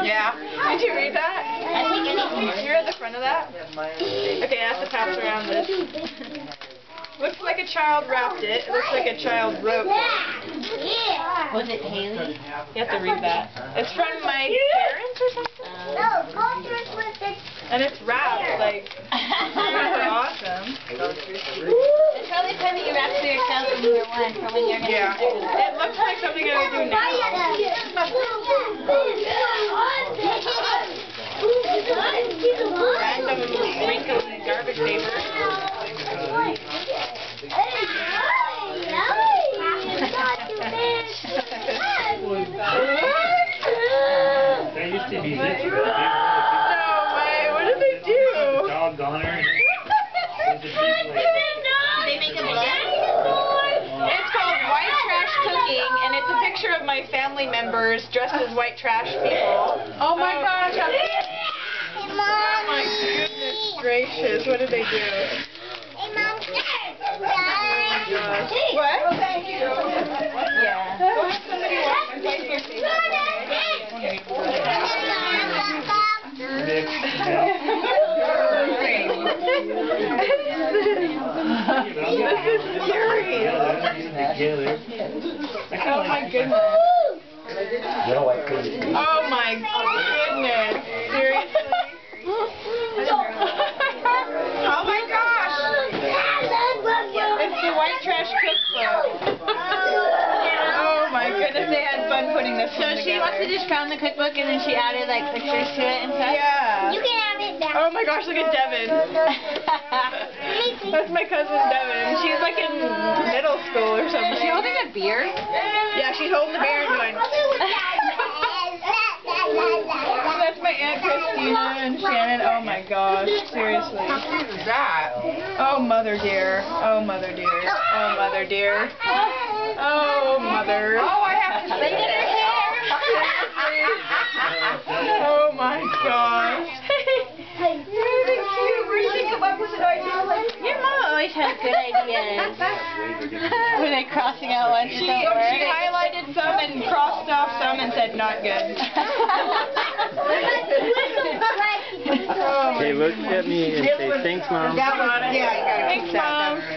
Yeah. Did you read that? I think anything. You're at the front of that? Okay, I have to pass around this. Looks like a child wrapped it. It looks like a child wrote it. Was it Haley? You have to read that. It's from my parents or something? And it's wrapped, like, super awesome. It's probably time that you wrapped for yourself when you were one, for when you're going to Yeah. It looks like something I would do now. Random wrinkled garbage paper. That used to be this. No way, what did they do? Dog goner. They make a blood? It's called White Trash Cooking, and it's a picture of my family members dressed as white trash people. Oh my gosh! Oh my goodness gracious, what did they do? What? Oh, thank you. Yeah. Somebody watch my This is scary. Oh my goodness. Oh my goodness. Seriously? Oh my gosh. It's the White Trash Cookbook. Oh my goodness, they had fun putting this one So she together. must have just found the cookbook and then she added like pictures to it and stuff? Yeah. You can have it back. Oh my gosh, look at Devin. That's my cousin Devin. She's like in middle school or something. Is she holding a beer? Yeah, she's holding the beer and going. That's my Aunt Christina and Shannon. Oh my gosh, seriously. How cute is that? Oh mother dear. Oh mother dear. Oh mother dear. Oh mother. Oh, I have to see it. Oh my gosh. Your mom always has good ideas. Were they crossing out ones that She don't work? highlighted some and crossed off some and said not good. Okay, look at me and say thanks, Mom. That was, yeah, you gotta keep Thanks, that. Mom.